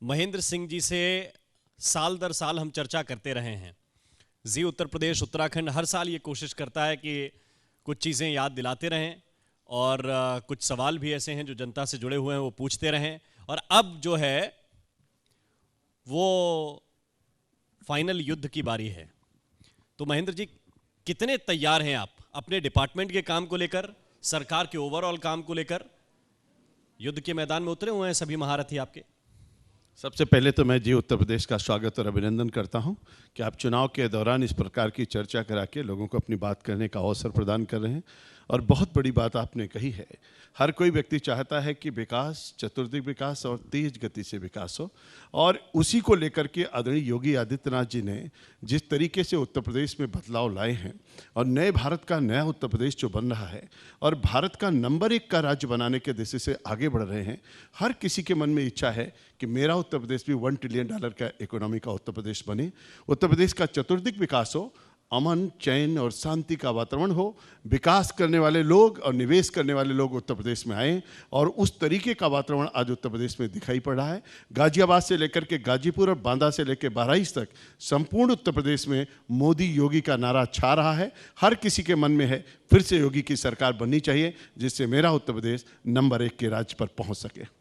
महेंद्र सिंह जी से साल दर साल हम चर्चा करते रहे हैं। जी उत्तर प्रदेश उत्तराखंड हर साल ये कोशिश करता है कि कुछ चीज़ें याद दिलाते रहें और कुछ सवाल भी ऐसे हैं जो जनता से जुड़े हुए हैं वो पूछते रहें। और अब जो है वो फाइनल युद्ध की बारी है। तो महेंद्र जी, कितने तैयार हैं आप अपने डिपार्टमेंट के काम को लेकर, सरकार के ओवरऑल काम को लेकर? युद्ध के मैदान में उतरे हुए हैं सभी महारथी आपके। सबसे पहले तो मैं जी उत्तर प्रदेश का स्वागत और अभिनंदन करता हूं कि आप चुनाव के दौरान इस प्रकार की चर्चा करा के लोगों को अपनी बात करने का अवसर प्रदान कर रहे हैं। और बहुत बड़ी बात आपने कही है, हर कोई व्यक्ति चाहता है कि विकास, चतुर्दिक विकास और तेज गति से विकास हो, और उसी को लेकर के आदरणीय योगी आदित्यनाथ जी ने जिस तरीके से उत्तर प्रदेश में बदलाव लाए हैं और नए भारत का नया उत्तर प्रदेश जो बन रहा है और भारत का नंबर 1 का राज्य बनाने के दिशा से आगे बढ़ रहे हैं, हर किसी के मन में इच्छा है कि मेरा उत्तर प्रदेश भी $1 ट्रिलियन का इकोनॉमी का उत्तर प्रदेश बने। उत्तर प्रदेश का चतुर्दिक विकास हो, अमन, चैन और शांति का वातावरण हो, विकास करने वाले लोग और निवेश करने वाले लोग उत्तर प्रदेश में आए, और उस तरीके का वातावरण आज उत्तर प्रदेश में दिखाई पड़ रहा है। गाजियाबाद से लेकर के गाजीपुर और बांदा से लेकर बहराइच तक संपूर्ण उत्तर प्रदेश में मोदी योगी का नारा छा रहा है। हर किसी के मन में है फिर से योगी की सरकार बननी चाहिए, जिससे मेरा उत्तर प्रदेश नंबर 1 के राज्य पर पहुँच सके।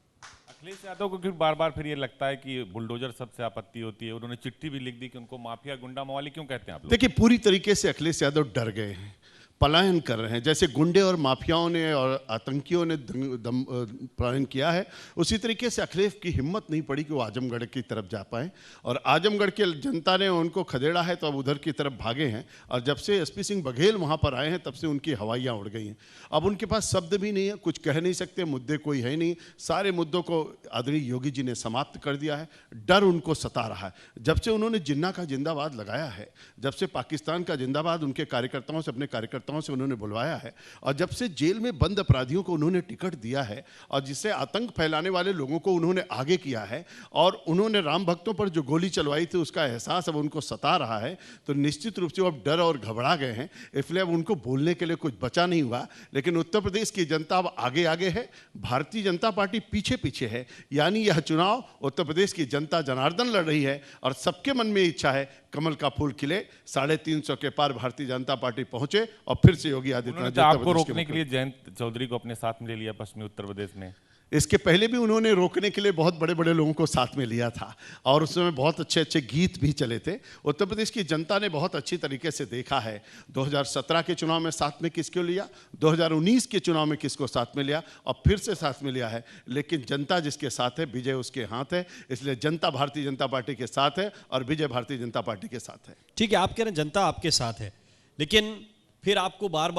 अखिलेश यादव को क्यों बार बार फिर ये लगता है कि बुलडोजर सबसे आपत्ति होती है? उन्होंने चिट्ठी भी लिख दी कि उनको माफिया, गुंडा, मवाली क्यों कहते हैं आप लोग? देखिए, पूरी तरीके से अखिलेश यादव डर गए हैं, पलायन कर रहे हैं। जैसे गुंडे और माफियाओं ने और आतंकियों ने पलायन किया है, उसी तरीके से अखिलेश की हिम्मत नहीं पड़ी कि वो आजमगढ़ की तरफ जा पाए, और आजमगढ़ के जनता ने उनको खदेड़ा है तो अब उधर की तरफ भागे हैं। और जब से एसपी सिंह बघेल वहाँ पर आए हैं तब से उनकी हवाइयाँ उड़ गई हैं। अब उनके पास शब्द भी नहीं है, कुछ कह नहीं सकते, मुद्दे कोई है नहीं। सारे मुद्दों को आदरणीय योगी जी ने समाप्त कर दिया है। डर उनको सता रहा है। जब से उन्होंने जिन्ना का जिंदाबाद लगाया है, जब से पाकिस्तान का जिंदाबाद उनके कार्यकर्ताओं से, अपने कार्यकर्ताओं से उन्होंने बुलवाया है, और जब से जेल में बंद अपराधियों को उन्होंने टिकट दिया है, और जिससे आतंक फैलाने वाले लोगों को उन्होंने आगे किया है, और उन्होंने राम भक्तों पर जो गोली चलवाई थी उसका एहसास अब उनको सता रहा है, तो निश्चित रूप से वो अब डर और घबरा गए हैं। इसलिए अब उनको बोलने के लिए कुछ बचा नहीं हुआ। लेकिन उत्तर प्रदेश की जनता अब आगे आगे है, भारतीय जनता पार्टी पीछे पीछे है। यानी यह चुनाव उत्तर प्रदेश की जनता जनार्दन लड़ रही है, और सबके मन में इच्छा है कमल का फूल खिले, 350 के पार भारतीय जनता पार्टी पहुंचे, और फिर से योगी आदित्यनाथ जी आपको रोकने के लिए जयंत चौधरी को अपने साथ में ले लिया पश्चिमी उत्तर प्रदेश में। इसके पहले भी उन्होंने रोकने के लिए बहुत बड़े बड़े लोगों को साथ में लिया था, और उसमें बहुत अच्छे अच्छे गीत भी चले थे। उत्तर प्रदेश की जनता ने बहुत अच्छी तरीके से देखा है 2017 के चुनाव में साथ में किसको लिया, 2019 के चुनाव में किसको साथ में लिया, और फिर से साथ में लिया है। लेकिन जनता जिसके साथ है, विजय उसके हाथ है। इसलिए जनता भारतीय जनता पार्टी के साथ है और विजय भारतीय जनता पार्टी के साथ है। ठीक है, आप कह रहे हैं जनता आपके साथ है, लेकिन फिर आपको बार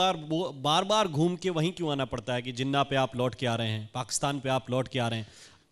बार घूम के वहीं क्यों आना पड़ता है कि जिन्ना पे आप लौट के आ रहे हैं, पाकिस्तान पे आप लौट के आ रहे हैं?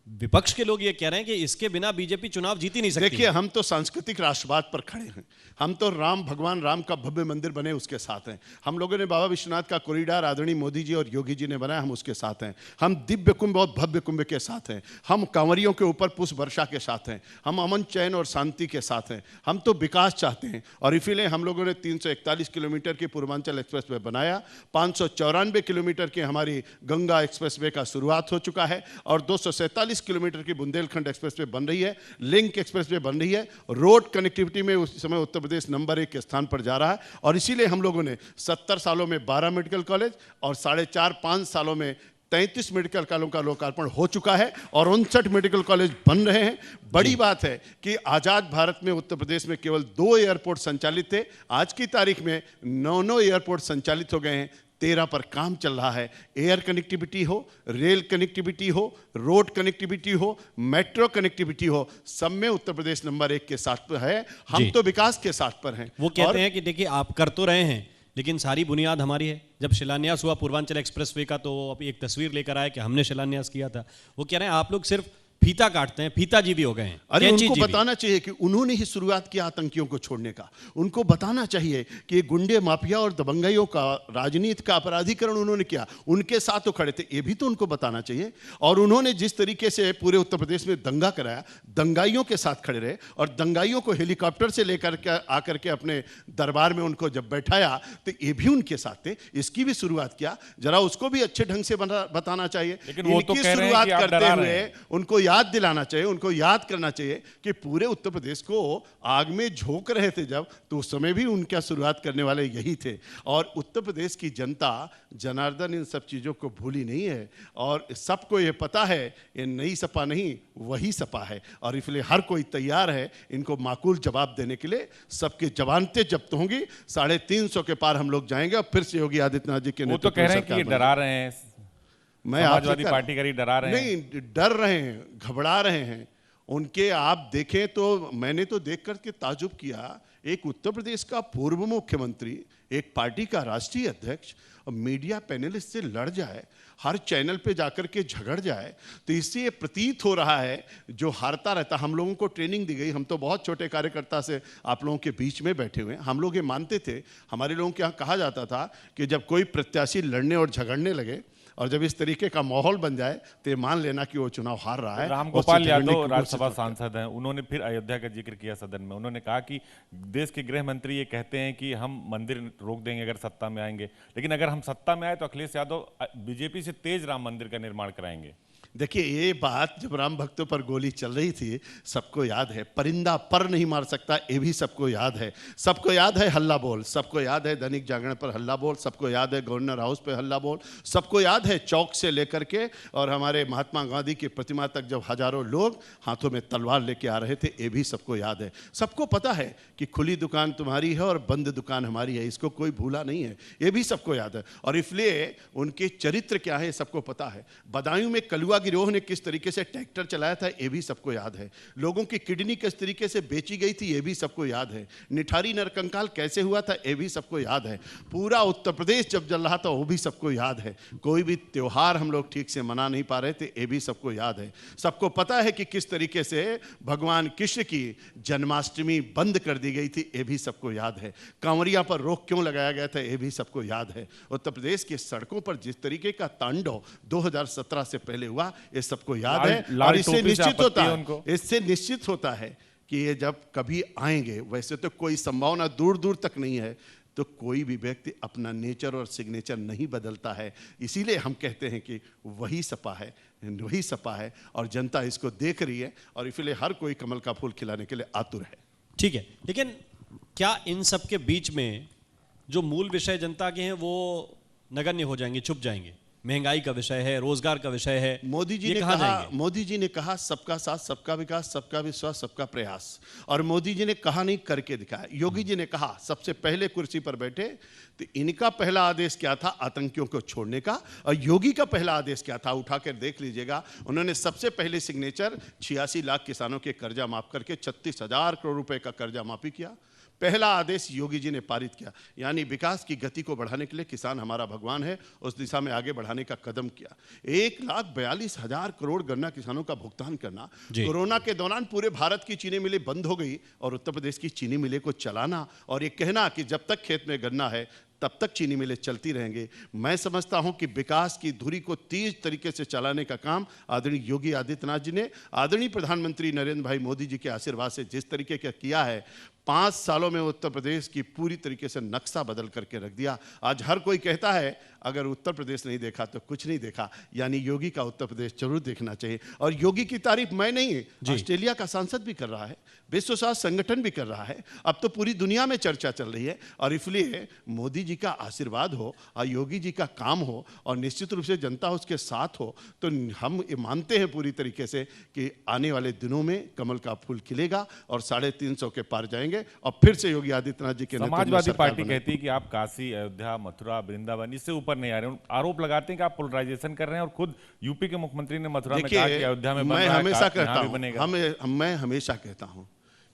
विपक्ष के लोग ये कह रहे हैं कि इसके बिना बीजेपी चुनाव जीत ही नहीं सकती। देखिए, हम तो सांस्कृतिक राष्ट्रवाद पर खड़े हैं। हम तो भगवान राम का भव्य मंदिर बने उसके साथ हैं। हम लोगों ने बाबा विश्वनाथ का कॉरिडोर आदरणीय मोदी जी और योगी जी ने बनाया, हम उसके साथ हैं। हम दिव्य कुंभ और भव्य कुंभ के साथ हैं। हम कांवरियों के ऊपर पुष्प वर्षा के साथ हैं। हम अमन, चैन और शांति के साथ हैं। हम तो विकास चाहते हैं, और इसीलिए हम लोगों ने 341 किलोमीटर की पूर्वांचल एक्सप्रेस वे बनाया। 594 किलोमीटर की हमारी गंगा एक्सप्रेस वे का शुरुआत हो चुका है, और 247 किलोमीटर की बुंदेलखंड एक्सप्रेस वे बन रही है। लिंक एक्सप्रेस वे बन रही है। रोड कनेक्टिविटी में उस समय उत्तर प्रदेश नंबर 1 के स्थान पर जा रहा है, और इसीलिए हम लोगों ने 70 सालों में 12 मेडिकल कॉलेज और 4.5-5 सालों में 33 मेडिकल कॉलेजों का लोकार्पण हो चुका है, और 59 मेडिकल कॉलेज बन रहे हैं। बड़ी बात है कि आजाद भारत में उत्तर प्रदेश में केवल 2 एयरपोर्ट संचालित थे, आज की तारीख में 9 एयरपोर्ट संचालित हो गए हैं। 13 पर काम चल रहा है। एयर कनेक्टिविटी हो, रेल कनेक्टिविटी हो, रोड कनेक्टिविटी हो, मेट्रो कनेक्टिविटी हो, सब में उत्तर प्रदेश नंबर 1 के साथ पर है। हम तो विकास के साथ पर हैं। वो कहते हैं कि देखिए, आप कर तो रहे हैं, लेकिन सारी बुनियाद हमारी है। जब शिलान्यास हुआ पूर्वांचल एक्सप्रेसवे का, तो अब एक तस्वीर लेकर आए कि हमने शिलान्यास किया था। वो कह रहे हैं आप लोग सिर्फ फीता काटते हैं, फीता जीवी हो गए हैं। अरे उनको बताना चाहिए कि उन्होंने ही शुरुआत किया आतंकियों को छोड़ने का। उनको बताना चाहिए कि गुंडे, माफिया और दबंगाइयों का, राजनीति का अपराधीकरण उन्होंने किया, उनके साथ तो खड़े थे, ये भी तो उनको बताना चाहिए। और उन्होंने जिस तरीके से पूरे उत्तर प्रदेश में दंगा कराया, दंगाइयों के साथ खड़े रहे, और दंगाइयों को हेलीकॉप्टर से लेकर के आकर के अपने दरबार में उनको जब बैठाया, तो ये भी उनके साथ थे। इसकी भी शुरुआत किया, जरा उसको भी अच्छे ढंग से बताना चाहिए। लेकिन वो तो कह रहे हैं शुरुआत कि आप करते डरा हुए रहे हैं। उनको याद दिलाना चाहिए, उनको याद करना चाहिए कि पूरे उत्तर प्रदेश को आग में झोंक रहे थे जब, तो उस समय भी उनका शुरुआत करने वाले यही थे। और उत्तर प्रदेश की जनता जनार्दन इन सब चीज़ों को भूली नहीं है, और सबको ये पता है ये नई सपा नहीं वही सपा है, और इसलिए हर कोई तैयार है इनको माकूल जवाब देने के लिए। सबकी जवानतें जब्त होंगी, 350 के पार हम लोग जाएंगे, और फिर से योगी आदित्यनाथ जी के वो तो कह रहे हैं कि ये डरा रहे हैं, मैं समाजवादी पार्टी का ही डरा रहे हैं। नहीं, डर रहे हैं, घबरा रहे हैं उनके। आप देखें तो मैंने तो देख करके ताजुब किया, एक उत्तर प्रदेश का पूर्व मुख्यमंत्री, एक पार्टी का राष्ट्रीय अध्यक्ष मीडिया पैनलिस्ट से लड़ जाए, हर चैनल पे जाकर के झगड़ जाए, तो इससे ये प्रतीत हो रहा है जो हारता रहता। हम लोगों को ट्रेनिंग दी गई, हम तो बहुत छोटे कार्यकर्ता से आप लोगों के बीच में बैठे हुए हैं, हम लोग ये मानते थे, हमारे लोगों के यहाँ कहा जाता था कि जब कोई प्रत्याशी लड़ने और झगड़ने लगे और जब इस तरीके का माहौल बन जाए तो ये मान लेना कि वो चुनाव हार रहा है। रामगोपाल यादव राज्यसभा सांसद हैं, उन्होंने फिर अयोध्या का जिक्र किया सदन में। उन्होंने कहा कि देश के गृह मंत्री ये कहते हैं कि हम मंदिर रोक देंगे अगर सत्ता में आएंगे, लेकिन अगर हम सत्ता में आए तो अखिलेश यादव बीजेपी से तेज राम मंदिर का निर्माण कराएंगे। देखिए, ये बात जब राम भक्तों पर गोली चल रही थी सबको याद है, परिंदा पर नहीं मार सकता ये भी सबको याद है। सबको याद है हल्ला बोल, सबको याद है दैनिक जागरण पर हल्ला बोल, सबको याद है गवर्नर हाउस पे हल्ला बोल, सबको याद है चौक से लेकर के और हमारे महात्मा गांधी की प्रतिमा तक जब हजारों लोग हाथों में तलवार लेके आ रहे थे, ये भी सबको याद है। सबको पता है कि खुली दुकान तुम्हारी है और बंद दुकान हमारी है, इसको कोई भूला नहीं है, ये भी सबको याद है। और इसलिए उनके चरित्र क्या है सबको पता है। बदायूं में कलुआ गिरोह ने किस तरीके से ट्रैक्टर चलाया था ये भी सबको याद है। लोगों की किडनी किस तरीके से बेची गई थी ये भी सबको याद है। निठारी नरकंकाल कैसे हुआ था ये भी सबको याद है। पूरा उत्तर प्रदेश जब जल रहा था वो भी सबको याद है। कोई भी त्योहार हम लोग ठीक से मना नहीं पा रहे थे ये भी सबको याद है। सबको पता है कि किस तरीके से भगवान कृष्ण की जन्माष्टमी बंद कर दी गई थी ये भी सबको याद है। कांवरिया पर रोक क्यों लगाया गया था ये भी सबको याद है। उत्तर प्रदेश की सड़कों पर जिस तरीके का तांडव 2017 से पहले हुआ ये सबको याद है। और इससे निश्चित होता है कि ये जब कभी आएंगे, वैसे तो कोई संभावना दूर दूर तक नहीं है, तो कोई भी व्यक्ति अपना नेचर और सिग्नेचर नहीं बदलता है। इसीलिए हम कहते हैं कि वही सपा है, वही सपा है और जनता इसको देख रही है और इसलिए हर कोई कमल का फूल खिलाने के लिए आतुर है। ठीक है, लेकिन क्या इन सब के बीच में जो मूल विषय जनता के हैं वो नगण्य हो जाएंगे, छुप जाएंगे? महंगाई का विषय है, रोजगार का विषय है, मोदी जी ने कहा सबका साथ, सबका विकास, सबका विश्वास, सबका प्रयास। और मोदी जी ने कहा नहीं, करके दिखाया। योगी जी ने कहा, सबसे पहले कुर्सी पर बैठे तो इनका पहला आदेश क्या था? आतंकियों को छोड़ने का। और योगी का पहला आदेश क्या था? उठाकर देख लीजिएगा, उन्होंने सबसे पहले सिग्नेचर 86 लाख किसानों के कर्जा माफ करके 36,000 करोड़ रुपए का कर्जा माफी किया। पहला आदेश योगी जी ने पारित किया, यानी विकास की गति को बढ़ाने के लिए किसान हमारा भगवान है, उस दिशा में आगे बढ़ाने का कदम किया। 1,42,000 करोड़ गन्ना किसानों का भुगतान करना। कोरोना के दौरान पूरे भारत की चीनी मिलें बंद हो गई और उत्तर प्रदेश की चीनी मिलें को चलाना और ये कहना कि जब तक खेत में गन्ना है तब तक चीनी मिलें चलती रहेंगे। मैं समझता हूं कि विकास की धुरी को तेज तरीके से चलाने का काम आदरणीय योगी आदित्यनाथ जी ने आदरणीय प्रधानमंत्री नरेंद्र भाई मोदी जी के आशीर्वाद से जिस तरीके का किया है, 5 सालों में उत्तर प्रदेश की पूरी तरीके से नक्शा बदल करके रख दिया। आज हर कोई कहता है अगर उत्तर प्रदेश नहीं देखा तो कुछ नहीं देखा, यानी योगी का उत्तर प्रदेश जरूर देखना चाहिए। और योगी की तारीफ मैं नहीं, ऑस्ट्रेलिया का सांसद भी कर रहा है, विश्व स्वास्थ्य संगठन भी कर रहा है, अब तो पूरी दुनिया में चर्चा चल रही है। और इसलिए मोदी जी का आशीर्वाद हो और योगी जी का काम हो और निश्चित रूप से जनता उसके साथ हो, तो हम ये मानते हैं पूरी तरीके से कि आने वाले दिनों में कमल का फूल खिलेगा और 350 के पार जाएंगे और फिर से योगी आदित्यनाथ जी के समाजवादी पार्टी कहती है कि आप काशी, अयोध्या, मथुरा, वृंदावन इससे ऊपर नहीं आ रहे हैं। आरोप लगाते हैं कि आप पोलराइजेशन कर रहे हैं और खुद यूपी के मुख्यमंत्री ने मथुरा में कहा कि अयोध्या में मैं हमेशा कहता हूं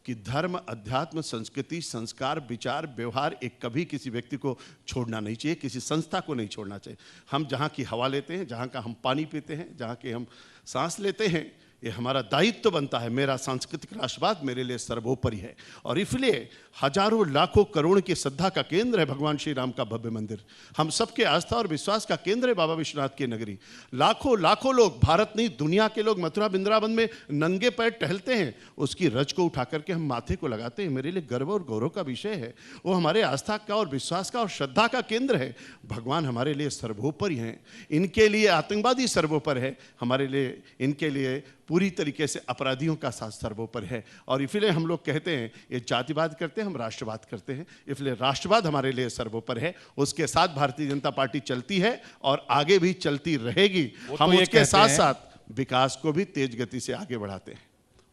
कि धर्म, अध्यात्म, संस्कृति, संस्कार, विचार, व्यवहार एक कभी किसी व्यक्ति को छोड़ना नहीं चाहिए, किसी संस्था को नहीं छोड़ना चाहिए। हम जहाँ की हवा लेते हैं, जहाँ का हम पानी पीते हैं, जहाँ के हम सांस लेते हैं, ये हमारा दायित्व बनता है। मेरा सांस्कृतिक राष्ट्रवाद मेरे लिए सर्वोपरि है और इसलिए हजारों लाखों करोड़ की श्रद्धा का केंद्र है भगवान श्री राम का भव्य मंदिर। हम सबके आस्था और विश्वास का केंद्र है बाबा विश्वनाथ की नगरी। लाखों लोग, भारत नहीं दुनिया के लोग मथुरा वृंदावन में नंगे पैर टहलते हैं, उसकी रज को उठा करके हम माथे को लगाते हैं। मेरे लिए गर्व और गौरव का विषय है। वो हमारे आस्था का और विश्वास का और श्रद्धा का केंद्र है। भगवान हमारे लिए सर्वोपरि हैं, इनके लिए आतंकवादी सर्वोपरि है, हमारे लिए, इनके लिए पूरी तरीके से अपराधियों का साथ सर्वोपरि है। और इसलिए हम लोग कहते हैं ये जातिवाद करते हैं, हम राष्ट्रवाद करते हैं, इसलिए राष्ट्रवाद हमारे लिए सर्वोपरि है। उसके साथ भारतीय जनता पार्टी चलती है और आगे भी चलती रहेगी। हम उसके साथ साथ विकास को भी तेज गति से आगे बढ़ाते हैं।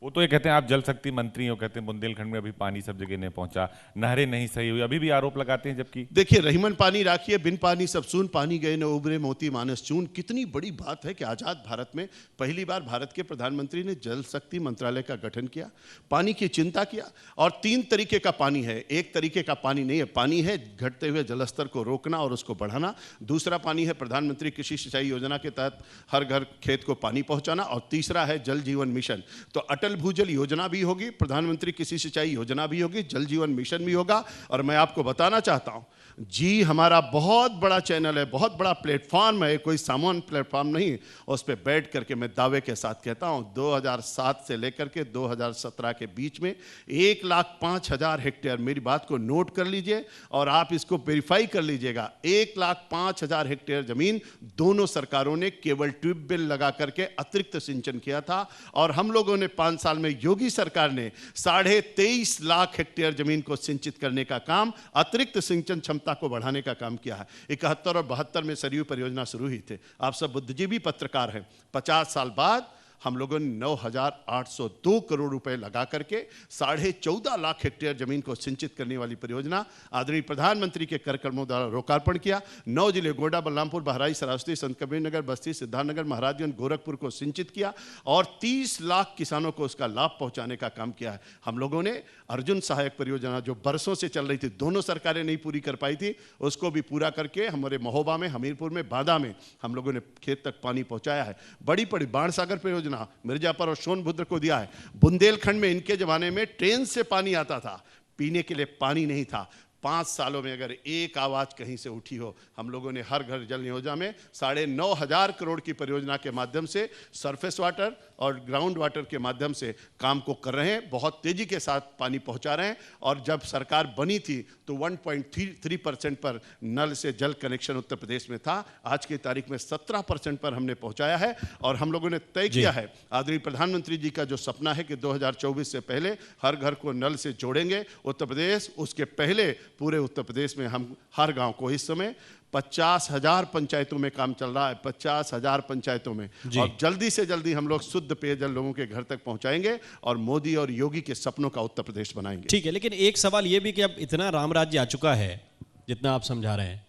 वो तो ये कहते हैं आप जल शक्ति मंत्री हो, कहते हैं बुंदेलखंड में अभी पानी सब जगह नहीं पहुंचा, नहरें नहीं सही हुई, अभी भी आरोप लगाते हैं। जबकि देखिए, रहीमन पानी राखिए, बिन पानी सब सून, पानी गए न उबरे मोती मानस चून। कितनी बड़ी बात है कि आजाद भारत में पहली बार भारत के प्रधानमंत्री ने जल शक्ति मंत्रालय का गठन किया, पानी की चिंता किया। और 3 तरीके का पानी है, एक तरीके का पानी नहीं है। पानी है घटते हुए जलस्तर को रोकना और उसको बढ़ाना। दूसरा पानी है प्रधानमंत्री कृषि सिंचाई योजना के तहत हर घर खेत को पानी पहुंचाना। और तीसरा है जल जीवन मिशन। तो अटल भूजल योजना भी होगी, प्रधानमंत्री कृषि सिंचाई योजना भी होगी, जल जीवन मिशन भी होगा। और मैं आपको बताना चाहता हूं, जी हमारा बहुत बड़ा चैनल है, बहुत बड़ा प्लेटफॉर्म है, कोई सामान्य प्लेटफॉर्म नहीं। उस पर बैठ करके मैं दावे के साथ कहता हूं 2007 से लेकर के 2017 के बीच में 1,05,000 हेक्टेयर, मेरी बात को नोट कर लीजिए और आप इसको वेरीफाई कर लीजिएगा, 1,05,000 हेक्टेयर जमीन दोनों सरकारों ने केवल ट्यूबवेल लगा करके अतिरिक्त सिंचन किया था। और हम लोगों ने 5 साल में, योगी सरकार ने 23.5 लाख हेक्टेयर जमीन को सिंचित करने का काम, अतिरिक्त सिंचन क्षमता को बढ़ाने का काम किया है। 71 और 72 में सरयू परियोजना शुरू हुई थी। आप सब बुद्धिजीवी पत्रकार हैं। 50 साल बाद हम लोगों ने 9,802 करोड़ रुपए लगा करके 14.5 लाख हेक्टेयर जमीन को सिंचित करने वाली परियोजना आदरणीय प्रधानमंत्री के कार्यक्रमों द्वारा लोकार्पण किया। 9 जिले गोंडा, बलरामपुर, बहराइच, श्रावस्ती, संत कबीर नगर, बस्ती, सिद्धार्थनगर, महाराजगंज, गोरखपुर को सिंचित किया और 30 लाख किसानों को उसका लाभ पहुंचाने का काम किया है। हम लोगों ने अर्जुन सहायक परियोजना जो बरसों से चल रही थी, दोनों सरकारें नहीं पूरी कर पाई थी, उसको भी पूरा करके हमारे महोबा में, हमीरपुर में, बांदा में हम लोगों ने खेत तक पानी पहुंचाया है। बड़ी बड़ी बाण सागर परियोजना मिर्जापुर और सोनभद्र को दिया है। बुंदेलखंड में इनके जमाने में ट्रेन से पानी आता था, पीने के लिए पानी नहीं था। 5 सालों में अगर एक आवाज कहीं से उठी हो, हम लोगों ने हर घर जल योजना में 9,500 करोड़ की परियोजना के माध्यम से सरफेस वाटर और ग्राउंड वाटर के माध्यम से काम को कर रहे हैं। बहुत तेजी के साथ पानी पहुंचा रहे हैं। और जब सरकार बनी थी तो 1.3% पर नल से जल कनेक्शन उत्तर प्रदेश में था। आज की तारीख में 17% पर हमने पहुंचाया है। और हम लोगों ने तय किया है, आदरणीय प्रधानमंत्री जी का जो सपना है कि 2024 से पहले हर घर को नल से जोड़ेंगे उत्तर प्रदेश, उसके पहले पूरे उत्तर प्रदेश में हम हर गांव को, इस समय 50,000 पंचायतों में काम चल रहा है, 50,000 पंचायतों में, और जल्दी से जल्दी हम लोग शुद्ध पेयजल लोगों के घर तक पहुंचाएंगे और मोदी और योगी के सपनों का उत्तर प्रदेश बनाएंगे। ठीक है, लेकिन एक सवाल ये भी कि अब इतना राम राज्य आ चुका है जितना आप समझा रहे हैं,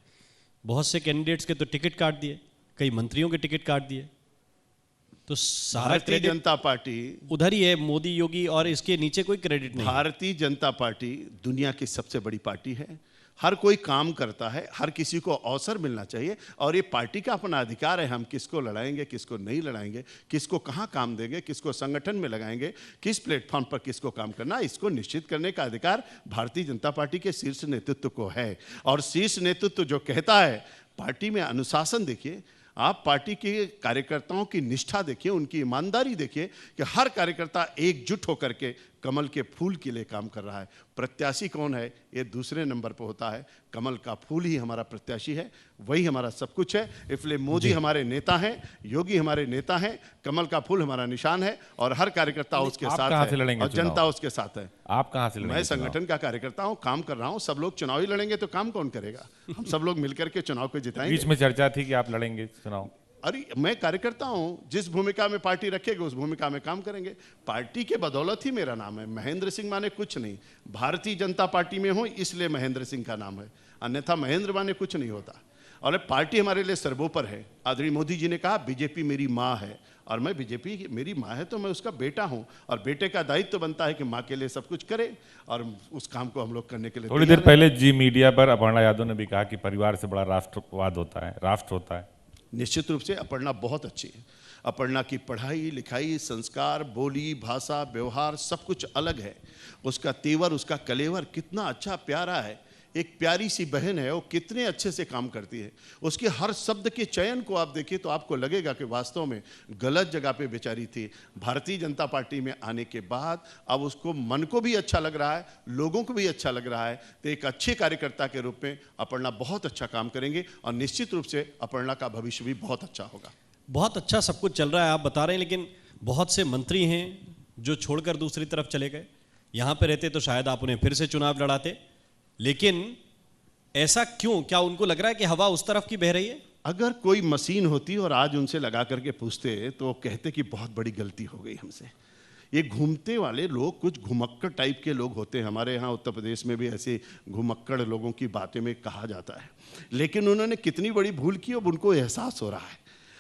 बहुत से कैंडिडेट्स के तो टिकट काट दिए, कई मंत्रियों के टिकट काट दिए, तो सारा भारतीय जनता पार्टी उधर ही है, मोदी योगी, और इसके नीचे कोई क्रेडिट नहीं। भारतीय जनता पार्टी दुनिया की सबसे बड़ी पार्टी है। हर कोई काम करता है, हर किसी को अवसर मिलना चाहिए और ये पार्टी का अपना अधिकार है। हम किसको लड़ाएंगे, किसको नहीं लड़ाएंगे, किसको कहाँ काम देंगे, किसको संगठन में लगाएंगे, किस प्लेटफॉर्म पर किसको काम करना, इसको निश्चित करने का अधिकार भारतीय जनता पार्टी के शीर्ष नेतृत्व को है। और शीर्ष नेतृत्व जो कहता है, पार्टी में अनुशासन देखिए, आप पार्टी के कार्यकर्ताओं की निष्ठा देखिए, उनकी ईमानदारी देखिए कि हर कार्यकर्ता एकजुट होकर के कमल के फूल के लिए काम कर रहा है। प्रत्याशी कौन है ये दूसरे नंबर पर होता है, कमल का फूल ही हमारा प्रत्याशी है, वही हमारा सब कुछ है। इसलिए मोदी हमारे नेता हैं, योगी हमारे नेता हैं, कमल का फूल हमारा निशान है और हर कार्यकर्ता उसके साथ है और जनता उसके साथ है। आप कहां से लड़ेंगे? मैं संगठन का कार्यकर्ता हूं, काम कर रहा हूं। सब लोग चुनाव ही लड़ेंगे तो काम कौन करेगा? हम सब लोग मिलकर के चुनाव को जिताएंगे। बीच में चर्चा थी कि आप लड़ेंगे चुनाव। अरे मैं कार्यकर्ता हूं, जिस भूमिका में पार्टी रखेगी उस भूमिका में काम करेंगे। पार्टी के बदौलत ही मेरा नाम है महेंद्र सिंह, माने कुछ नहीं। भारतीय जनता पार्टी में हूं इसलिए महेंद्र सिंह का नाम है, अन्यथा महेंद्र माने कुछ नहीं होता। और पार्टी हमारे लिए सर्वोपर है। आदरणीय मोदी जी ने कहा बीजेपी मेरी माँ है, और मैं बीजेपी मेरी माँ है तो मैं उसका बेटा हूं, और बेटे का दायित्व बनता है कि माँ के लिए सब कुछ करे, और उस काम को हम लोग करने के लिए। थोड़ी देर पहले जी मीडिया पर अपर्णा यादव ने भी कहा कि परिवार से बड़ा राष्ट्रवाद होता है, राष्ट्र होता है। निश्चित रूप से अपर्णा बहुत अच्छी है। अपर्णा की पढ़ाई लिखाई, संस्कार, बोली, भाषा, व्यवहार सब कुछ अलग है। उसका तेवर, उसका कलेवर कितना अच्छा प्यारा है। एक प्यारी सी बहन है, वो कितने अच्छे से काम करती है। उसके हर शब्द के चयन को आप देखिए तो आपको लगेगा कि वास्तव में गलत जगह पे बेचारी थी। भारतीय जनता पार्टी में आने के बाद अब उसको मन को भी अच्छा लग रहा है, लोगों को भी अच्छा लग रहा है। तो एक अच्छे कार्यकर्ता के रूप में अपर्णा बहुत अच्छा काम करेंगे और निश्चित रूप से अपर्णा का भविष्य भी बहुत अच्छा होगा। बहुत अच्छा सब कुछ चल रहा है आप बता रहे हैं, लेकिन बहुत से मंत्री हैं जो छोड़कर दूसरी तरफ चले गए। यहाँ पे रहते तो शायद आप उन्हें फिर से चुनाव लड़ाते, लेकिन ऐसा क्यों? क्या उनको लग रहा है कि हवा उस तरफ की बह रही है? अगर कोई मशीन होती और आज उनसे लगा करके पूछते तो वो कहते कि बहुत बड़ी गलती हो गई हमसे। ये घूमते वाले लोग कुछ घुमक्कड़ टाइप के लोग होते हैं। हमारे यहाँ उत्तर प्रदेश में भी ऐसे घुमक्कड़ लोगों की बातें में कहा जाता है, लेकिन उन्होंने कितनी बड़ी भूल की अब उनको एहसास हो रहा है।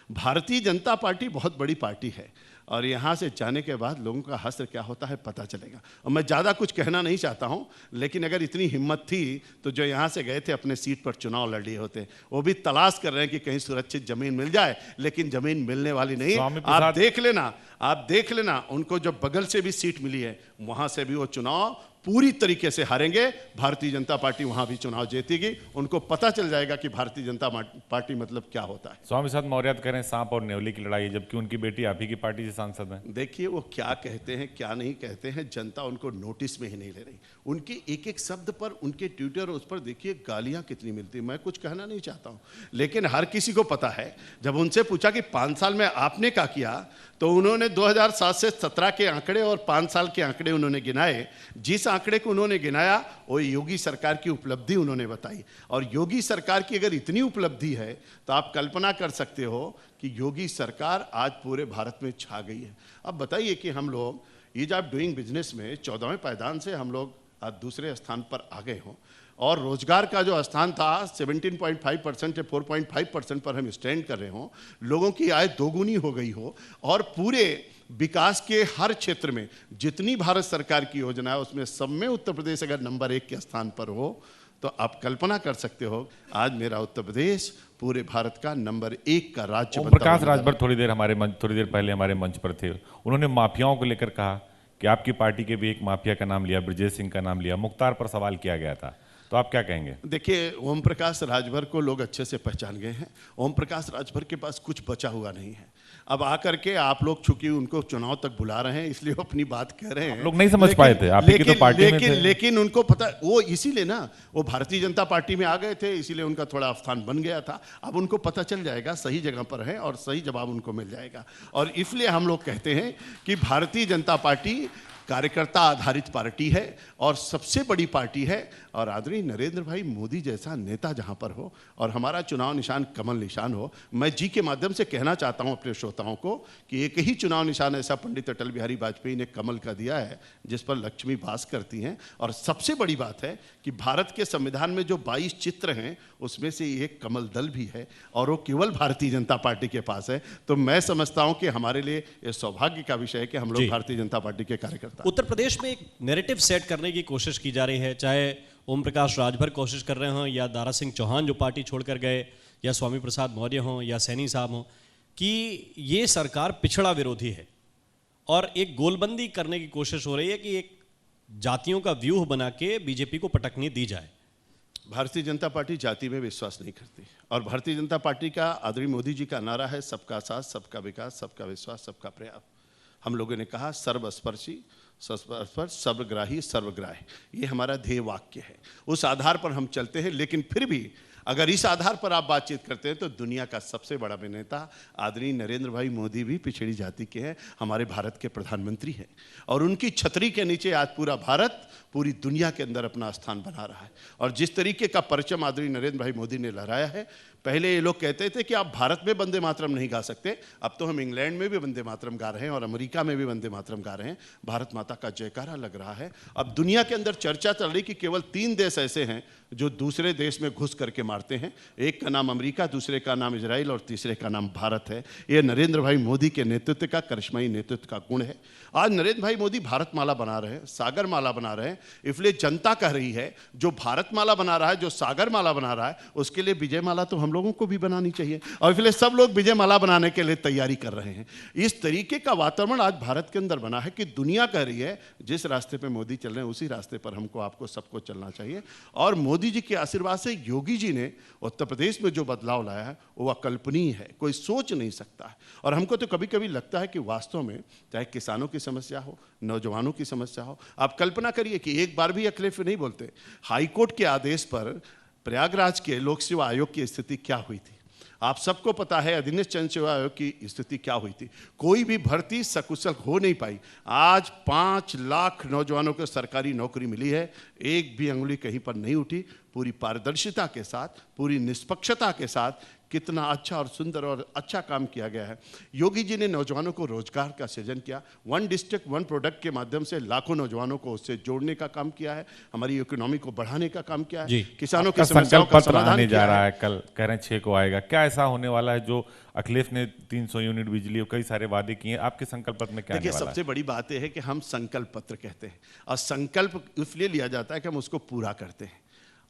भारतीय जनता पार्टी बहुत बड़ी पार्टी है और यहाँ से जाने के बाद लोगों का हश्र क्या होता है पता चलेगा। और मैं ज़्यादा कुछ कहना नहीं चाहता हूँ, लेकिन अगर इतनी हिम्मत थी तो जो यहाँ से गए थे अपने सीट पर चुनाव लड़ लिए होते। वो भी तलाश कर रहे हैं कि कहीं सुरक्षित जमीन मिल जाए, लेकिन जमीन मिलने वाली नहीं। आप देख लेना उनको जो बगल से भी सीट मिली है वहाँ से भी वो चुनाव पूरी तरीके से हारेंगे। भारतीय जनता पार्टी वहां भी चुनाव जीतेगी। उनको पता चल जाएगा कि भारतीय जनता पार्टी मतलब क्या होता है। स्वामी साहब मौर्य कह रहे हैं सांप और न्योली की लड़ाई है, जबकि उनकी बेटी आप ही की पार्टी से सांसद है। देखिए वो क्या कहते हैं क्या नहीं कहते हैं, जनता उनको नोटिस में ही नहीं ले रही। उनके एक एक शब्द पर, उनके ट्विटर उस पर देखिए गालियां कितनी मिलती। मैं कुछ कहना नहीं चाहता हूं, लेकिन हर किसी को पता है। जब उनसे पूछा कि 5 साल में आपने क्या किया, तो उन्होंने 2007 से 17 के आंकड़े और 5 साल के आंकड़े उन्होंने गिनाए। जिस आंकड़े को उन्होंने गिनाया वो योगी सरकार की उपलब्धि उन्होंने बताई। और योगी सरकार की अगर इतनी उपलब्धि है तो आप कल्पना कर सकते हो कि योगी सरकार आज पूरे भारत में छा गई है। अब बताइए कि हम लोग ईज ऑफ डूइंग बिजनेस में 14वें पायदान से हम लोग आज दूसरे स्थान पर आ गए हों, और रोजगार का जो स्थान था 17.5% से 4.5% पर हम स्टैंड कर रहे हों, लोगों की आय दोगुनी हो गई हो, और पूरे विकास के हर क्षेत्र में जितनी भारत सरकार की योजना है उसमें सब में उत्तर प्रदेश अगर नंबर 1 के स्थान पर हो, तो आप कल्पना कर सकते हो आज मेरा उत्तर प्रदेश पूरे भारत का नंबर 1 का राज्य। प्रकाश राजभर थोड़ी देर पहले हमारे मंच पर थे। उन्होंने माफियाओं को लेकर कहा कि आपकी पार्टी के भी एक माफिया का नाम लिया, ब्रजेश सिंह का नाम लिया, मुख्तार पर सवाल किया गया था, तो आप क्या कहेंगे? देखिए ओम प्रकाश राजभर को लोग अच्छे से पहचान गए हैं। ओम प्रकाश राजभर के पास कुछ बचा हुआ नहीं है। अब आकर के आप लोग चूंकि उनको चुनाव तक बुला रहे हैं इसलिए वो अपनी बात कह रहे हैं। लोग नहीं समझ पाए थे, आप ही की तो पार्टी में थे। लेकिन उनको पता, वो इसीलिए ना वो भारतीय जनता पार्टी में आ गए थे, इसीलिए उनका थोड़ा स्थान बन गया था। अब उनको पता चल जाएगा सही जगह पर है और सही जवाब उनको मिल जाएगा। और इसलिए हम लोग कहते हैं कि भारतीय जनता पार्टी कार्यकर्ता आधारित पार्टी है और सबसे बड़ी पार्टी है। और आदरणीय नरेंद्र भाई मोदी जैसा नेता जहां पर हो और हमारा चुनाव निशान कमल निशान हो, मैं जी के माध्यम से कहना चाहता हूं अपने श्रोताओं को कि एक ही चुनाव निशान ऐसा पंडित अटल बिहारी वाजपेयी ने कमल का दिया है जिस पर लक्ष्मी वास करती हैं। और सबसे बड़ी बात है कि भारत के संविधान में जो 22 चित्र हैं उसमें से एक कमल दल भी है और वो केवल भारतीय जनता पार्टी के पास है। तो मैं समझता हूं कि हमारे लिए ये सौभाग्य का विषय है कि हम लोग भारतीय जनता पार्टी के कार्यकर्ता। उत्तर प्रदेश में एक नैरेटिव सेट करने की कोशिश की जा रही है, चाहे ओम प्रकाश राजभर कोशिश कर रहे हों या दारा सिंह चौहान जो पार्टी छोड़कर गए, या स्वामी प्रसाद मौर्य हों या सैनी साहब हों, कि ये सरकार पिछड़ा विरोधी है और एक गोलबंदी करने की कोशिश हो रही है कि एक जातियों का व्यूह बना के बीजेपी को पटकनी दी जाए। भारतीय जनता पार्टी जाति में विश्वास नहीं करती और भारतीय जनता पार्टी का आदरणीय मोदी जी का नारा है सबका साथ, सबका विकास, सबका विश्वास, सबका प्रयास। हम लोगों ने कहा सर्वस्पर्शी, सर्वस्पर्श, सर्वग्राही, सर्वग्राह्य, ये हमारा ध्येय वाक्य है। उस आधार पर हम चलते हैं। लेकिन फिर भी अगर इस आधार पर आप बातचीत करते हैं तो दुनिया का सबसे बड़ा नेता आदरणीय नरेंद्र भाई मोदी भी पिछड़ी जाति के हैं, हमारे भारत के प्रधानमंत्री हैं और उनकी छतरी के नीचे आज पूरा भारत पूरी दुनिया के अंदर अपना स्थान बना रहा है। और जिस तरीके का परचम आदरणीय नरेंद्र भाई मोदी ने लहराया है, पहले ये लोग कहते थे कि आप भारत में वंदे मातरम नहीं गा सकते, अब तो हम इंग्लैंड में भी वंदे मातरम गा रहे हैं और अमेरिका में भी वंदे मातरम गा रहे हैं। भारत माता का जयकारा लग रहा है। अब दुनिया के अंदर चर्चा चल रही कि केवल 3 देश ऐसे हैं जो दूसरे देश में घुस करके मारते हैं। एक का नाम अमेरिका, दूसरे का नाम इजराइल और तीसरे का नाम भारत है। ये नरेंद्र भाई मोदी के नेतृत्व का करिश्माई नेतृत्व का गुण है। आज नरेंद्र भाई मोदी भारत माला बना रहे हैं, सागर माला बना रहे हैं। इसलिए जनता कह रही है जो भारत माला बना रहा है, जो सागर माला बना रहा है, उसके लिए विजय माला तो हम लोगों को भी बनानी चाहिए। और इसलिए सब लोग विजय माला बनाने के लिए तैयारी कर रहे हैं। इस तरीके का वातावरण आज भारत के अंदर बना है कि दुनिया कह रही है जिस रास्ते पे मोदी चल रहे हैं उसी रास्ते पर हमको, आपको, सबको चलना चाहिए। और मोदी जी के आशीर्वाद से योगी जी ने उत्तर प्रदेश में जो बदलाव लाया है वो अकल्पनीय है, कोई सोच नहीं सकता है। और हमको तो कभी कभी लगता है कि वास्तव में चाहे किसानों की समस्या हो, नौजवानों की समस्या हो, आप कल्पना करिए कि एक बार भी अखिलेश नहीं बोलते। हाईकोर्ट के आदेश पर प्रयागराज के लोक सेवा आयोग की स्थिति क्या हुई थी। आप सबको पता है अधिनियम चयन सेवा आयोग की स्थिति क्या हुई थी। कोई भी भर्ती सकुशल हो नहीं पाई। आज 5 लाख नौजवानों को सरकारी नौकरी मिली है, एक भी अंगुली कहीं पर नहीं उठी। पूरी पारदर्शिता के साथ, पूरी निष्पक्षता के साथ कितना अच्छा और सुंदर और अच्छा काम किया गया है। योगी जी ने नौजवानों को रोजगार का सृजन किया। 1 डिस्ट्रिक्ट 1 प्रोडक्ट के माध्यम से लाखों नौजवानों को उससे जोड़ने का काम किया है। हमारी इकोनॉमी को बढ़ाने का काम किया है। किसानों के समस्याओं का समाधान आने जा रहा है, कल कह रहे हैं 6 को आएगा। क्या ऐसा होने वाला है जो अखिलेश ने 300 यूनिट बिजली और कई सारे वादे किए, आपके संकल्प पत्र में क्या आने वाला है? सबसे बड़ी बात यह है कि हम संकल्प पत्र कहते हैं और संकल्प इसलिए लिया जाता है कि हम उसको पूरा करते हैं।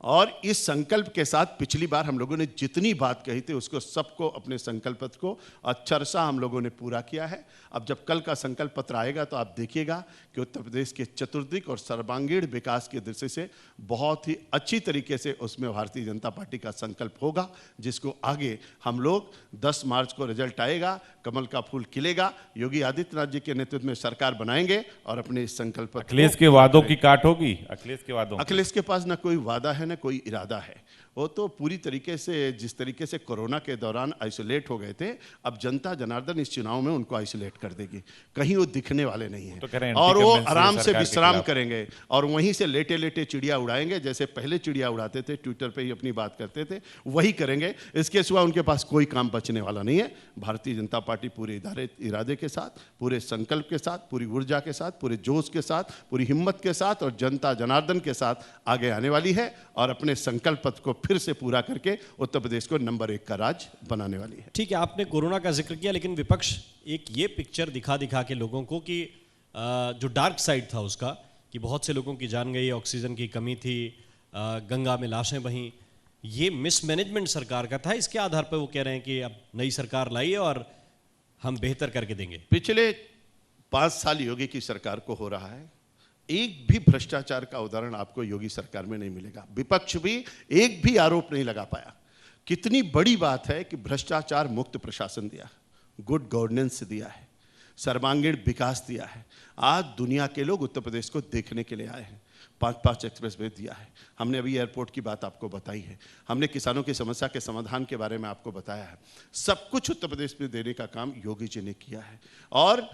और इस संकल्प के साथ पिछली बार हम लोगों ने जितनी बात कही थी उसको सबको अपने संकल्प पत्र को अक्षरशः हम लोगों ने पूरा किया है। अब जब कल का संकल्प पत्र आएगा तो आप देखिएगा कि उत्तर प्रदेश के चतुर्दिक और सर्वांगीण विकास की दृष्टि से बहुत ही अच्छी तरीके से उसमें भारतीय जनता पार्टी का संकल्प होगा, जिसको आगे हम लोग 10 मार्च को रिजल्ट आएगा, कमल का फूल खिलेगा, योगी आदित्यनाथ जी के नेतृत्व में सरकार बनाएंगे और अपने संकल्प। अखिलेश के वादों की काट होगी? अखिलेश के पास ना कोई वादा है ना कोई इरादा है। वो तो पूरी तरीके से जिस तरीके से कोरोना के दौरान आइसोलेट हो गए थे, अब जनता जनार्दन इस चुनाव में उनको आइसोलेट कर देगी। कहीं वो दिखने वाले नहीं हैं तो और वो आराम से विश्राम करेंगे और वहीं से लेटे लेटे चिड़िया उड़ाएंगे। जैसे पहले चिड़िया उड़ाते थे, ट्विटर पे ही अपनी बात करते थे, वही करेंगे। इसके सिवा उनके पास कोई काम बचने वाला नहीं है। भारतीय जनता पार्टी पूरे इरादे के साथ, पूरे संकल्प के साथ, पूरी ऊर्जा के साथ, पूरे जोश के साथ, पूरी हिम्मत के साथ और जनता जनार्दन के साथ आगे आने वाली है और अपने संकल्प पत्र को फिर से पूरा करके उत्तर प्रदेश को नंबर 1 का राज्य बनाने वाली है। ठीक है, आपने कोरोना का जिक्र किया, लेकिन विपक्ष एक ये पिक्चर दिखा दिखा के लोगों को कि जो डार्क साइड था उसका, कि बहुत से लोगों की जान गई, ऑक्सीजन की कमी थी, गंगा में लाशें बहीं, ये मिसमैनेजमेंट सरकार का था। इसके आधार पर वो कह रहे हैं कि अब नई सरकार लाई है और हम बेहतर करके देंगे। पिछले 5 साल योगी की सरकार को हो रहा है, एक भी भ्रष्टाचार का उदाहरण आपको योगी सरकार में नहीं मिलेगा। विपक्ष भी एक भी आरोप नहीं लगा पाया। कितनी बड़ी बात है कि भ्रष्टाचार मुक्त प्रशासन दिया, गुड गवर्नेंस दिया है, सर्वांगीण विकास दिया है। आज दुनिया के लोग उत्तर प्रदेश को देखने के लिए आए हैं। 5-5 एक्सप्रेस वे दिया है हमने, अभी एयरपोर्ट की बात आपको बताई है हमने, किसानों की समस्या के समाधान के बारे में आपको बताया है। सब कुछ उत्तर प्रदेश में देने का काम योगी जी ने किया है। और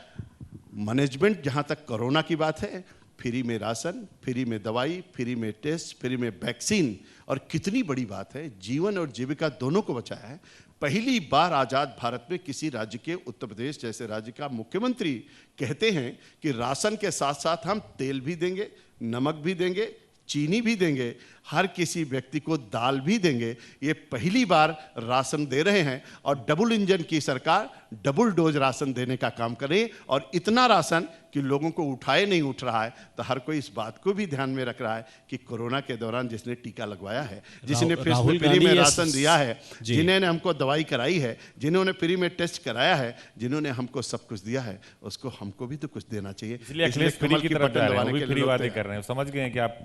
मैनेजमेंट, जहाँ तक कोरोना की बात है, फ्री में राशन, फ्री में दवाई, फ्री में टेस्ट, फ्री में वैक्सीन, और कितनी बड़ी बात है, जीवन और जीविका दोनों को बचाया है। पहली बार आज़ाद भारत में किसी राज्य के, उत्तर प्रदेश जैसे राज्य का मुख्यमंत्री कहते हैं कि राशन के साथ साथ हम तेल भी देंगे, नमक भी देंगे, चीनी भी देंगे, हर किसी व्यक्ति को दाल भी देंगे। ये पहली बार राशन दे रहे हैं और डबल इंजन की सरकार डबल डोज राशन देने का काम करे। और इतना राशन कि लोगों को उठाए नहीं उठ रहा है। तो हर कोई इस बात को भी ध्यान में रख रहा है कि कोरोना के दौरान जिसने टीका लगवाया है, जिसने फ्री में राशन दिया है, जिन्होंने हमको दवाई कराई है, जिन्होंने फ्री में टेस्ट कराया है, जिन्होंने हमको सब कुछ दिया है, उसको हमको भी तो कुछ देना चाहिए। इसलिए अखिलेश फ्री की तरफ जा रहे हैं, वो भी फ्री वादे कर रहे हैं। समझ गए हैं कि आप?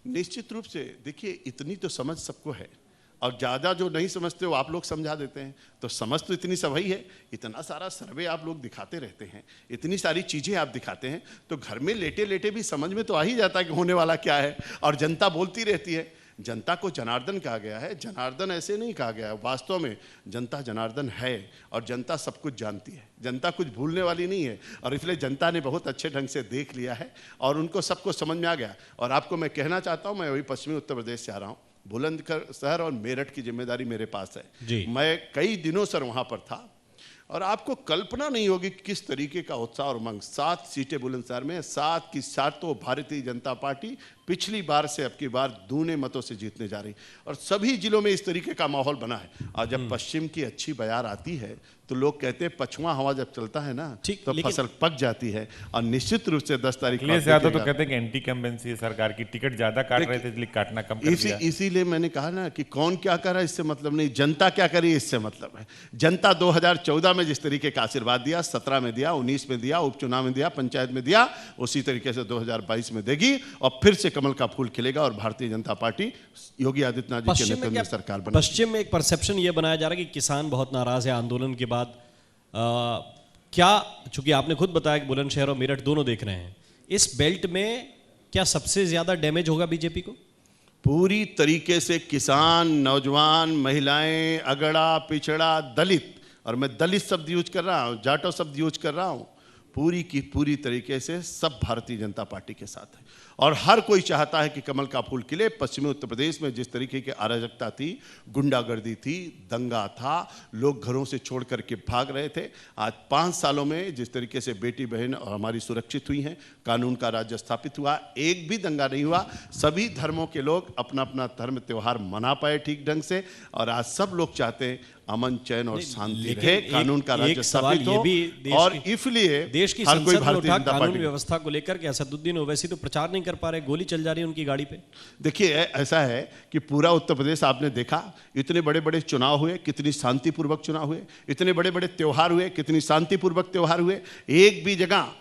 निश्चित रूप से देखिए, इतनी तो समझ सबको है और ज़्यादा जो नहीं समझते हो आप लोग समझा देते हैं। तो समझ तो इतनी सभी है, इतना सारा सर्वे आप लोग दिखाते रहते हैं, इतनी सारी चीज़ें आप दिखाते हैं, तो घर में लेटे लेटे भी समझ में तो आ ही जाता है कि होने वाला क्या है। और जनता बोलती रहती है। जनता को जनार्दन कहा गया है, जनार्दन ऐसे नहीं कहा गया है। वास्तव में जनता जनार्दन है और जनता सब कुछ जानती है, जनता कुछ भूलने वाली नहीं है। और इसलिए जनता ने बहुत अच्छे ढंग से देख लिया है और उनको सबको समझ में आ गया। और आपको मैं कहना चाहता हूँ, मैं वही पश्चिमी उत्तर प्रदेश से आ रहा हूँ, बुलंदशहर और मेरठ की जिम्मेदारी मेरे पास है। मैं कई दिनों से वहाँ पर था और आपको कल्पना नहीं होगी किस तरीके का उत्साह और उमंग। 7 सीटें बुलंदशहर में, 7 की 7 तो भारतीय जनता पार्टी पिछली बार से अब की बार दूने मतों से जीतने जा रही। और सभी जिलों में इस तरीके का माहौल बना है। और जब पश्चिम की अच्छी बयार आती है तो लोग कहते हैं पछुआ हवा जब चलता है ना तो फसल पक जाती है। और निश्चित रूप से 10 तारीख को ज्यादा तो कहते हैं कि एंटी कंबेंसी सरकार की, टिकट ज्यादा काट रहे थे इसलिए काटना कम कर दिया। इसीलिए मैंने कहा ना कि कौन क्या कर रहा है इससे मतलब नहीं, जनता क्या करी इससे मतलब है। जनता 2014 में जिस तरीके का आशीर्वाद दिया, 17 में दिया, 19 में दिया, उपचुनाव में दिया, पंचायत में दिया, उसी तरीके से 2022 में देगी और फिर से कमल का फूल खिलेगा और भारतीय जनता पार्टी योगी आदित्यनाथ जी के नेतृत्व में सरकार बनेगी। पश्चिम में एक परसेप्शन ये बनाया जा रहा है कि किसान बहुत नाराज है आंदोलन के बाद। क्या, चूंकि आपने खुद बताया कि बुलंदशहर और मेरठ दोनों देख रहे हैं, इस बेल्ट में क्या सबसे ज्यादा डैमेज होगा बीजेपी को? पूरी तरीके से किसान, नौजवान, महिलाएं, अगड़ा, पिछड़ा, दलित, और मैं दलित शब्द यूज कर रहा हूँ, जाटो शब्द यूज कर रहा हूँ, पूरी की पूरी तरीके से सब भारतीय जनता पार्टी के साथ है। और हर कोई चाहता है कि कमल का फूल खिले। पश्चिमी उत्तर प्रदेश में जिस तरीके की अराजकता थी, गुंडागर्दी थी, दंगा था, लोग घरों से छोड़ करके भाग रहे थे, आज 5 सालों में जिस तरीके से बेटी बहन और हमारी सुरक्षित हुई हैं, कानून का राज्य स्थापित हुआ, एक भी दंगा नहीं हुआ, सभी धर्मों के लोग अपना अपना धर्म त्यौहार मना पाए ठीक ढंग से, और आज सब लोग चाहते हैं अमन, चैन और शांति रहे, कानून का राज्य स्थापित हो। और इसलिए देश की हर कोई संसद में भारतीय उठा जनता कानून पार्टी, व्यवस्था को लेकर के असदुद्दीन ओवैसी तो प्रचार नहीं कर पा रहे, गोली चल जा रही है उनकी गाड़ी पे। देखिए ऐसा है कि पूरा उत्तर प्रदेश आपने देखा, इतने बड़े बड़े चुनाव हुए, कितनी शांतिपूर्वक चुनाव हुए, इतने बड़े बड़े त्योहार हुए, कितनी शांतिपूर्वक त्योहार हुए। एक भी जगह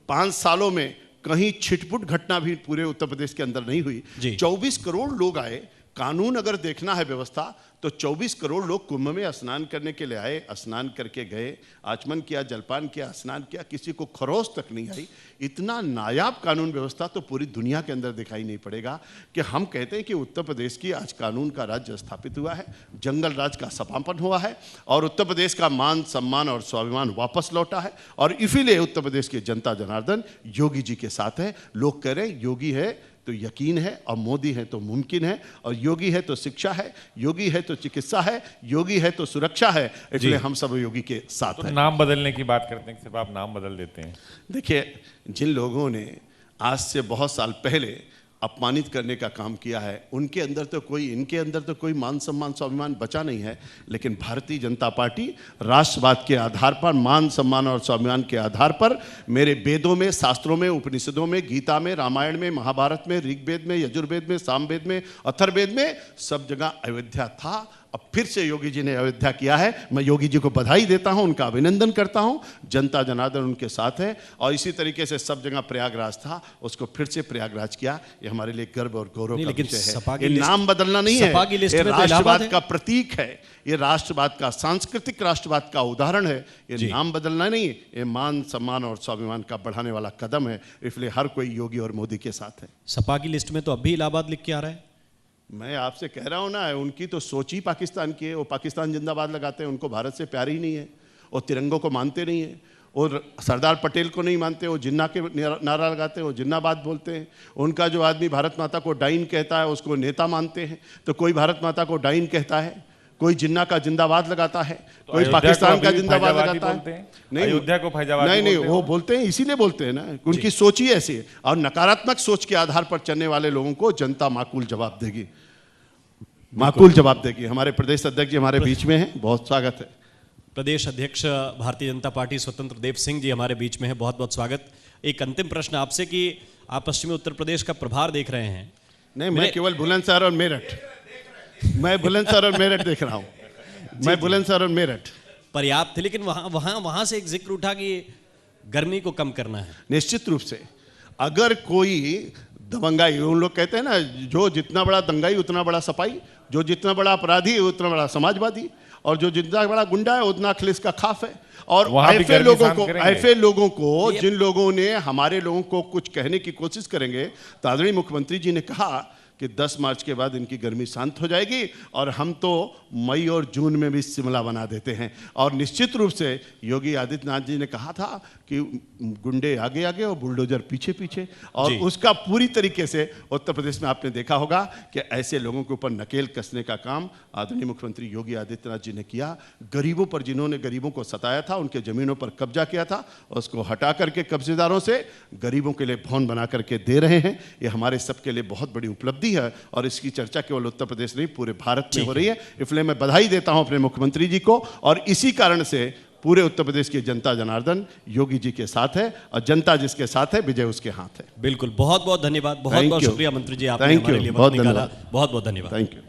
5 सालों में कहीं छिटपुट घटना भी पूरे उत्तर प्रदेश के अंदर नहीं हुई। 24 करोड़ लोग आए। कानून अगर देखना है व्यवस्था, तो 24 करोड़ लोग कुंभ में स्नान करने के लिए आए, स्नान करके गए, आचमन किया, जलपान किया, स्नान किया, किसी को खरोच तक नहीं आई। इतना नायाब कानून व्यवस्था तो पूरी दुनिया के अंदर दिखाई नहीं पड़ेगा कि हम कहते हैं कि उत्तर प्रदेश की आज कानून का राज्य स्थापित हुआ है, जंगल राज का समापन हुआ है, और उत्तर प्रदेश का मान, सम्मान और स्वाभिमान वापस लौटा है। और इसीलिए उत्तर प्रदेश की जनता जनार्दन योगी जी के साथ है। लोग कह रहे हैं योगी है तो यकीन है, और मोदी है तो मुमकिन है, और योगी है तो शिक्षा है, योगी है तो चिकित्सा है, योगी है तो सुरक्षा है, इसलिए हम सब योगी के साथ हैं। नाम बदलने की बात करते हैं, सिर्फ आप नाम बदल देते हैं। देखिए, जिन लोगों ने आज से बहुत साल पहले अपमानित करने का काम किया है, उनके अंदर तो कोई, इनके अंदर तो कोई मान सम्मान स्वाभिमान बचा नहीं है। लेकिन भारतीय जनता पार्टी राष्ट्रवाद के आधार पर, मान सम्मान और स्वाभिमान के आधार पर, मेरे वेदों में, शास्त्रों में, उपनिषदों में, गीता में, रामायण में, महाभारत में, ऋग्वेद में, यजुर्वेद में, सामवेद में, अथर्ववेद में, सब जगह अयोध्या था। अब फिर से योगी जी ने अयोध्या किया है। मैं योगी जी को बधाई देता हूं, उनका अभिनंदन करता हूं। जनता जनार्दन उनके साथ है। और इसी तरीके से सब जगह प्रयागराज था, उसको फिर से प्रयागराज किया। ये हमारे लिए गर्व और गौरव का विषय है। ये नाम बदलना नहीं है, ये राष्ट्रवाद का प्रतीक है, ये राष्ट्रवाद का, सांस्कृतिक राष्ट्रवाद का उदाहरण है। ये नाम बदलना नहीं, ये मान सम्मान और स्वाभिमान का बढ़ाने वाला कदम है। इसलिए हर कोई योगी और मोदी के साथ है। सपा की लिस्ट में तो अब भी इलाहाबाद लिख के आ रहा है। मैं आपसे कह रहा हूं ना, उनकी तो सोच ही पाकिस्तान की है। वो पाकिस्तान जिंदाबाद लगाते हैं, उनको भारत से प्यार ही नहीं है। वो तिरंगों को मानते नहीं है, और सरदार पटेल को नहीं मानते। वो जिन्ना के नारा लगाते हैं, वो जिन्नाबाद बोलते हैं। उनका जो आदमी भारत माता को डाइन कहता है, उसको नेता मानते हैं। तो कोई भारत माता को डाइन कहता है, कोई जिन्ना का जिंदाबाद लगाता है, कोई पाकिस्तान का जिंदाबाद लगाता है। नहीं, अयोध्या को फैजाबादी नहीं, वो बोलते हैं, इसीलिए बोलते हैं ना, उनकी सोच ही ऐसी है। और नकारात्मक सोच के आधार पर चलने वाले लोगों को जनता माकूल जवाब देगी, माकूल जवाब देगी। हमारे प्रदेश अध्यक्ष जी हमारे बीच में हैं, बहुत स्वागत है। प्रदेश अध्यक्ष भारतीय जनता पार्टी स्वतंत्र देव सिंह जी हमारे बीच में है, बहुत बहुत स्वागत। एक अंतिम प्रश्न आपसे कि आप पश्चिमी उत्तर प्रदेश का प्रभार देख रहे हैं। नहीं, मैं केवल बुलंदशहर और मेरठ, मैं बुलंदशहर और मेरठ देख रहा हूँ। मैं बुलंदशहर और मेरठ पर्याप्त थे, लेकिन वहां से एक जिक्र उठा कि गर्मी को कम करना है। निश्चित रूप से, अगर कोई दबंगाई, उन लोग कहते हैं ना, जो जितना बड़ा दंगाई उतना बड़ा सपाई, जो जितना बड़ा अपराधी है उतना बड़ा समाजवादी, और जो जितना बड़ा गुंडा है उतना अखिलेश का खाफ है। और ऐसे लोगों को जिन लोगों ने हमारे लोगों को कुछ कहने की कोशिश करेंगे, तो आदरणीय मुख्यमंत्री जी ने कहा कि 10 मार्च के बाद इनकी गर्मी शांत हो जाएगी, और हम तो मई और जून में भी शिमला बना देते हैं। और निश्चित रूप से योगी आदित्यनाथ जी ने कहा था कि गुंडे आगे आगे और बुलडोजर पीछे पीछे, और उसका पूरी तरीके से उत्तर प्रदेश में आपने देखा होगा कि ऐसे लोगों के ऊपर नकेल कसने का काम आदरणीय मुख्यमंत्री योगी आदित्यनाथ जी ने किया। गरीबों पर, जिन्होंने गरीबों को सताया था, उनके जमीनों पर कब्जा किया था, उसको हटा करके कब्जेदारों से गरीबों के लिए भवन बना करके दे रहे हैं। ये हमारे सबके लिए बहुत बड़ी उपलब्धि है, और इसकी चर्चा केवल उत्तर प्रदेश नहीं पूरे भारत में हो रही है। इसलिए मैं बधाई देता हूं अपने मुख्यमंत्री जी को, और इसी कारण से पूरे उत्तर प्रदेश की जनता जनार्दन योगी जी के साथ है, और जनता जिसके साथ है विजय उसके हाथ है। बिल्कुल, बहुत बहुत धन्यवाद, बहुत बहुत शुक्रिया मंत्री जी, आपने हमारे लिए वक्त निकाला। बहुत बहुत धन्यवाद। Thank you.